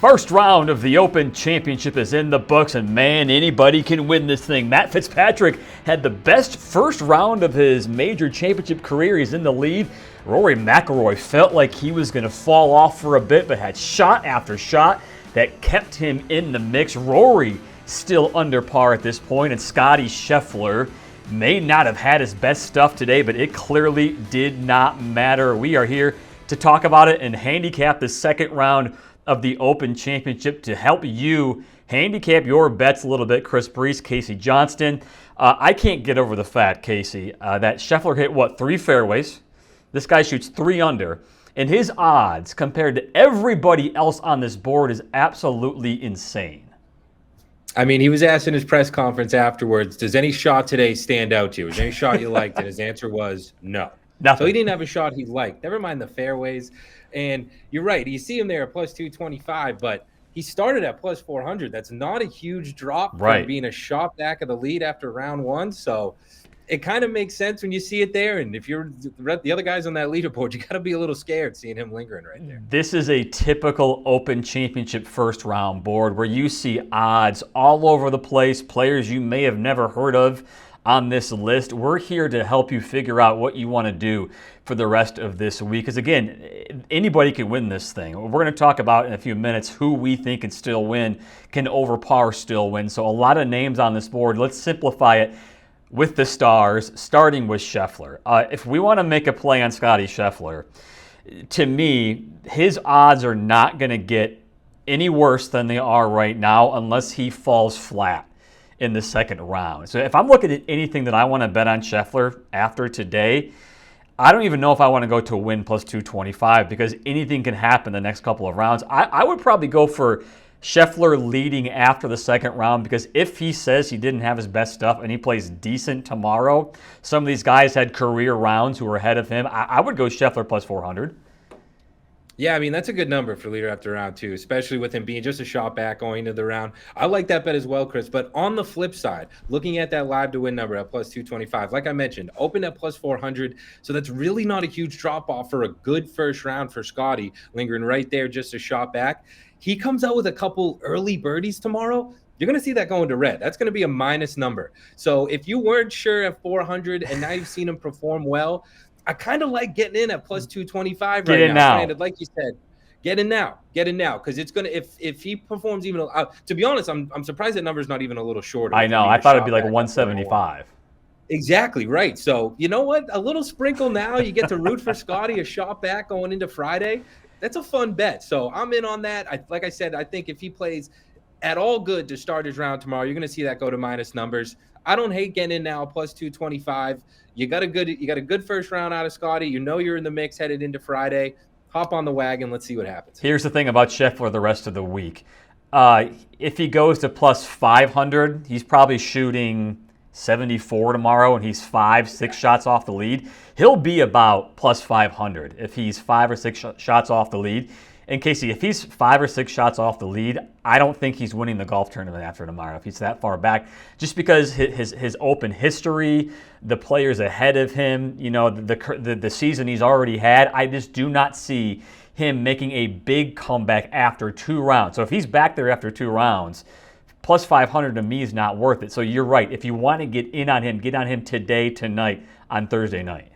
First round of the Open Championship is in the books, and man, anybody can win this thing. Matt Fitzpatrick had the best first round of his major championship career. He's in the lead. Rory McIlroy felt like he was going to fall off for a bit, but had shot after shot that kept him in the mix. Rory still under par at this point, and Scotty Scheffler may not have had his best stuff today, but it clearly did not matter. We are here to talk about it and handicap the second round of the Open Championship. To help you handicap your bets a little bit, Chris Brees, Casey Johnston. I can't get over the fact, Casey, that Scheffler hit, 3 fairways? This guy shoots 3 under, and his odds compared to everybody else on this board is absolutely insane. I mean, he was asked in his press conference afterwards, does any shot today stand out to you? Was there any shot you liked? And his answer was no. Nothing. So he didn't have a shot he liked. Never mind the fairways. And you're right. You see him there at plus 225, but he started at plus 400. That's not a huge drop from being a shot back of the lead after round one. So it kind of makes sense when you see it there. And if you're the other guys on that leaderboard, you got to be a little scared seeing him lingering right there. This is a typical Open Championship first round board where you see odds all over the place, players you may have never heard of on this list. We're here to help you figure out what you want to do for the rest of this week. Because again, anybody can win this thing. We're going to talk about in a few minutes who we think can still win, can over par still win. So a lot of names on this board. Let's simplify it with the stars, starting with Scheffler. If we want to make a play on Scotty Scheffler, to me, his odds are not going to get any worse than they are right now unless he falls flat in the second round. So if I'm looking at anything that I want to bet on Scheffler after today, I don't even know if I want to go to a win plus 225 because anything can happen the next couple of rounds. I would probably go for Scheffler leading after the second round, because if he says he didn't have his best stuff and he plays decent tomorrow, some of these guys had career rounds who were ahead of him, I would go Scheffler plus 400. Yeah, I mean, that's a good number for leader after round two, especially with him being just a shot back going into the round. I like that bet as well, Chris. But on the flip side, looking at that live to win number at plus 225, like I mentioned, opened at plus 400. So that's really not a huge drop off for a good first round for Scotty, lingering right there, just a shot back. He comes out with a couple early birdies tomorrow. You're going to see that going to red. That's going to be a minus number. So if you weren't sure at 400 and now you've seen him perform well, I kind of like getting in at plus 225 right now. Granted, like you said, get in now. Because it's going to, if he performs even, to be honest, I'm surprised that number's not even a little shorter. I know. I thought it'd be like 175. Exactly right. So you know what? A little sprinkle now. You get to root for Scotty, a shot back going into Friday. That's a fun bet. So I'm in on that. Like I said, I think if he plays at all good to start his round tomorrow, you're going to see that go to minus numbers. I don't hate getting in now plus 225. You got a good first round out of Scotty. You know you're in the mix headed into Friday. Hop on the wagon. Let's see what happens. Here's the thing about Scheffler the rest of the week. If he goes to plus 500, he's probably shooting 74 tomorrow, and he's 5-6 shots off the lead. He'll be about plus 500 if he's 5 or 6 shots off the lead. And Casey, if he's 5 or 6 shots off the lead, I don't think he's winning the golf tournament after tomorrow if he's that far back. Just because his Open history, the players ahead of him, the season he's already had, I just do not see him making a big comeback after 2 rounds. So if he's back there after 2 rounds, plus 500 to me is not worth it. So you're right. If you want to get on him today, tonight, on Thursday night.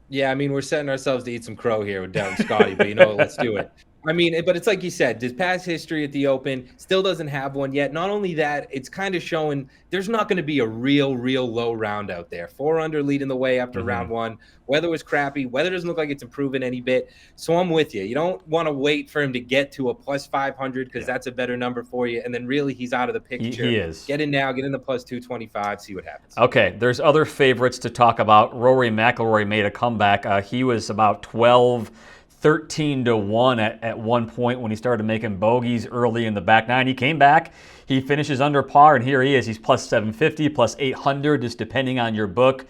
Yeah, I mean, we're setting ourselves to eat some crow here with Devin Scotty, but let's do it. I mean, but it's like you said, his past history at the Open still doesn't have one yet. Not only that, it's kind of showing there's not going to be a real low round out there. 4 under leading the way after round one. Weather was crappy. Weather doesn't look like it's improving any bit. So I'm with you. You don't want to wait for him to get to a plus 500 because that's a better number for you. And then really he's out of the picture. He is. Get in now. Get in the plus 225. See what happens. Okay, there's other favorites to talk about. Rory McIlroy made a comeback. He was about 13 to 1 at one point when he started making bogeys early in the back nine. He came back. He finishes under par, and here he is. He's plus 750, plus 800, just depending on your book.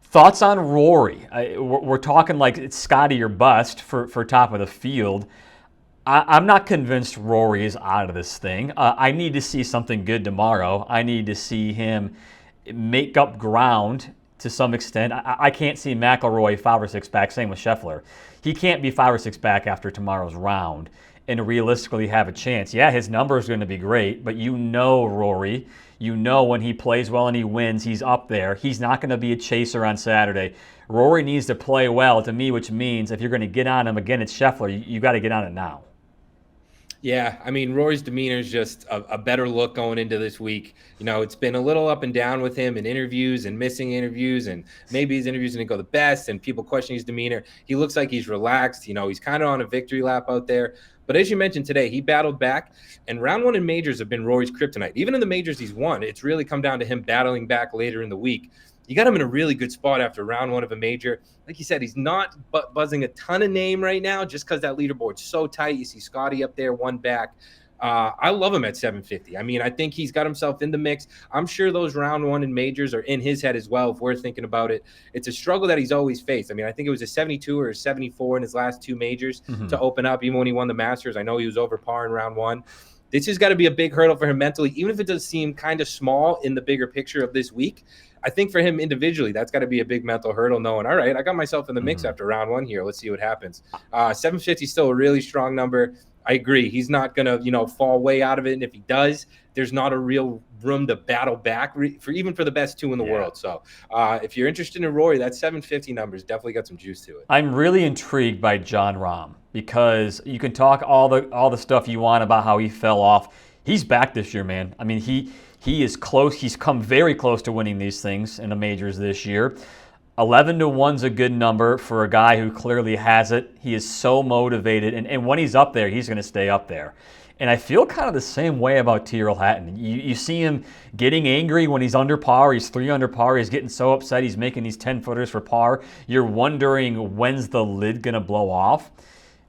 Thoughts on Rory? We're talking like it's Scotty or bust for top of the field. I'm not convinced Rory is out of this thing. I need to see something good tomorrow. I need to see him make up ground to some extent. I can't see McIlroy 5 or 6 back, same with Scheffler. He can't be 5 or 6 back after tomorrow's round and realistically have a chance. Yeah, his number is going to be great, but Rory, when he plays well and he wins, he's up there. He's not going to be a chaser on Saturday. Rory needs to play well to me, which means if you're going to get on him again, it's Scheffler. You got to get on it now. Yeah, I mean, Rory's demeanor is just a better look going into this week. It's been a little up and down with him in interviews and missing interviews, and maybe his interviews didn't go the best, and people question his demeanor. He looks like he's relaxed. He's kind of on a victory lap out there. But as you mentioned today, he battled back, and round one in majors have been Rory's kryptonite. Even in the majors he's won, it's really come down to him battling back later in the week. You got him in a really good spot after round one of a major. Like you said, he's not buzzing a ton of name right now just because that leaderboard's so tight. You see Scotty up there, one back. I love him at 750. I mean, I think he's got himself in the mix. I'm sure those round one in majors are in his head as well, if we're thinking about it. It's a struggle that he's always faced. I mean, I think it was a 72 or a 74 in his last two majors to open up, even when he won the Masters. I know he was over par in round one. This has got to be a big hurdle for him mentally, even if it does seem kind of small in the bigger picture of this week. I think for him individually, that's got to be a big mental hurdle, knowing, all right, I got myself in the mix after round one here. Let's see what happens. 750 is still a really strong number. I agree. He's not going to, fall way out of it. And if he does, there's not a real room to battle back for the best two in the world. So if you're interested in Rory, that 750 number's definitely got some juice to it. I'm really intrigued by Jon Rahm because you can talk all the stuff you want about how he fell off. He's back this year, man. I mean, he is close. He's come very close to winning these things in the majors this year. 11-1's a good number for a guy who clearly has it. He is so motivated, and when he's up there, he's going to stay up there. And I feel kind of the same way about Tyrrell Hatton. You see him getting angry when he's under par. He's 3 under par. He's getting so upset. He's making these 10-footers for par. You're wondering when's the lid going to blow off.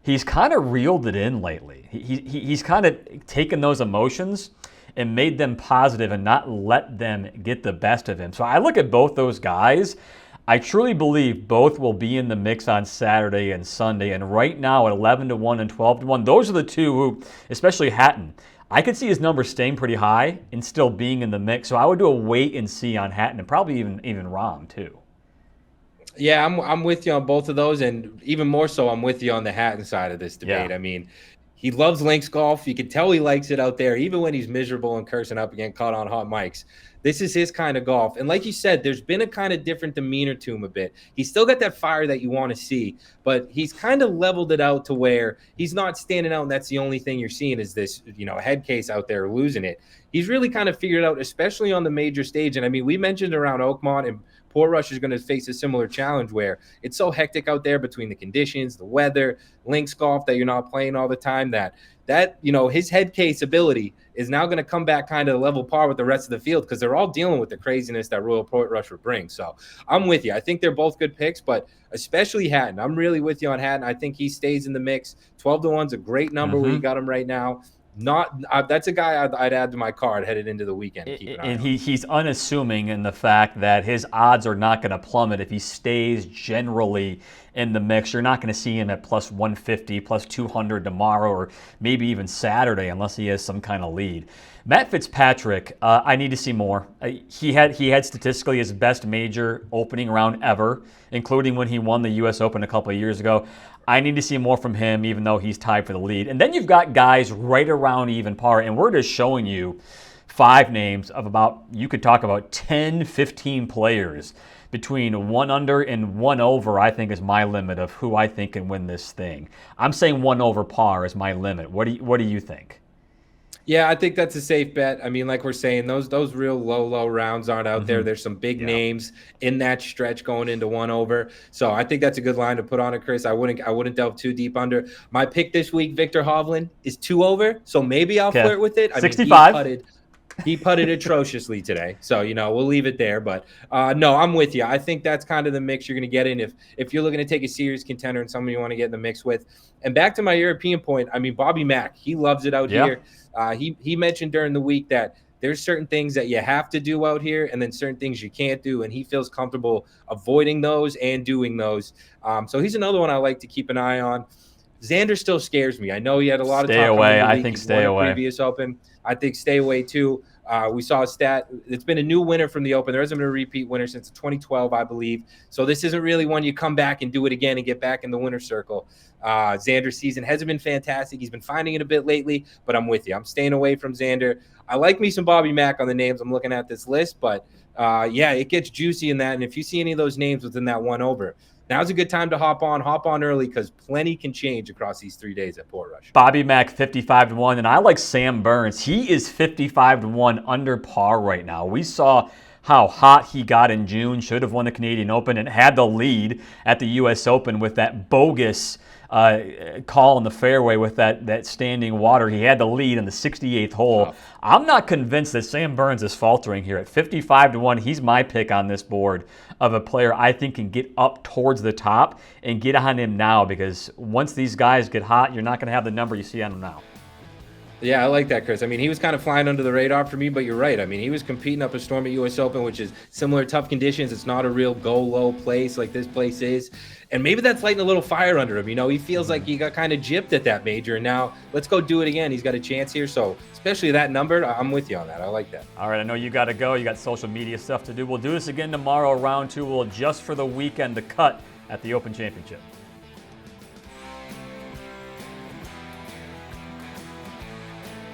He's kind of reeled it in lately. He's kind of taken those emotions and made them positive and not let them get the best of him. So I look at both those guys. I truly believe both will be in the mix on Saturday and Sunday. And right now at 11-1 and 12-1, those are the two who, especially Hatton, I could see his number staying pretty high and still being in the mix. So I would do a wait and see on Hatton and probably even Rahm too. Yeah, I'm with you on both of those, and even more so, I'm with you on the Hatton side of this debate. Yeah. I mean, he loves links golf. You can tell he likes it out there, even when he's miserable and cursing up and getting caught on hot mics. This is his kind of golf. And like you said, there's been a kind of different demeanor to him a bit. He's still got that fire that you want to see, but he's kind of leveled it out to where he's not standing out, and that's the only thing you're seeing is this, head case out there losing it. He's really kind of figured it out, especially on the major stage. And I mean, we mentioned around Oakmont, and Portrush is going to face a similar challenge where it's so hectic out there between the conditions, the weather, links golf that you're not playing all the time, that his head case ability is now going to come back kind of level par with the rest of the field because they're all dealing with the craziness that Royal Portrush would bring. So I'm with you. I think they're both good picks, but especially Hatton. I'm really with you on Hatton. I think he stays in the mix. 12-1's a great number where you got him right now. That's a guy I'd add to my card headed into the weekend. And he's unassuming in the fact that his odds are not going to plummet if he stays generally in the mix. You're not going to see him at plus 150, plus 200 tomorrow, or maybe even Saturday unless he has some kind of lead. Matt Fitzpatrick, I need to see more. He had statistically his best major opening round ever, including when he won the U.S. Open a couple of years ago. I need to see more from him, even though he's tied for the lead. And then you've got guys right around even par, and we're just showing you 5 names of you could talk about 10, 15 players between 1 under and 1 over, I think is my limit of who I think can win this thing. I'm saying 1 over par is my limit. What do you think? Yeah, I think that's a safe bet. I mean, like we're saying, those real low rounds aren't out there. There's some big names in that stretch going into 1 over. So I think that's a good line to put on it, Chris. I wouldn't delve too deep under. My pick this week, Victor Hovland, is 2 over. So maybe I'll flirt with it. 65. I mean, he putted atrociously today. So, we'll leave it there. But no, I'm with you. I think that's kind of the mix you're going to get in if you're looking to take a serious contender and someone you want to get in the mix with. And back to my European point, I mean, Bobby Mack, he loves it out here. He mentioned during the week that there's certain things that you have to do out here and then certain things you can't do, and he feels comfortable avoiding those and doing those. So he's another one I like to keep an eye on. Xander still scares me. I know he had a lot of talk. Stay away. I think stay away. Previous Open. I think stay away too. We saw a stat. It's been a new winner from the Open. There hasn't been a repeat winner since 2012, I believe. So this isn't really one you come back and do it again and get back in the winner's circle. Xander's season hasn't been fantastic. He's been finding it a bit lately, but I'm with you. I'm staying away from Xander. I like me some Bobby Mack on the names I'm looking at this list, but yeah, it gets juicy in that. And if you see any of those names within that one over, now's a good time to hop on early because plenty can change across these 3 days at Portrush. Bobby Mack 55-1, and I like Sam Burns. He is 55-1 under par right now. We saw how hot he got in June, should have won the Canadian Open and had the lead at the U.S. Open with that bogus call in the fairway with that standing water. He had the lead in the 68th hole. Wow. I'm not convinced that Sam Burns is faltering here. At 55-1, he's my pick on this board of a player I think can get up towards the top, and get on him now, because once these guys get hot, you're not going to have the number you see on them now. Yeah, I like that, Chris. I mean, he was kind of flying under the radar for me, but you're right. I mean, he was competing up a storm at U.S. Open, which is similar tough conditions. It's not a real go-low place like this place is. And maybe that's lighting a little fire under him. You know, he feels like he got kind of gypped at that major, and now let's go do it again. He's got a chance here. So especially that number, I'm with you on that. I like that. All right, I know you got to go. You got social media stuff to do. We'll do this again tomorrow, round 2. We'll adjust for the weekend, the cut at the Open Championship.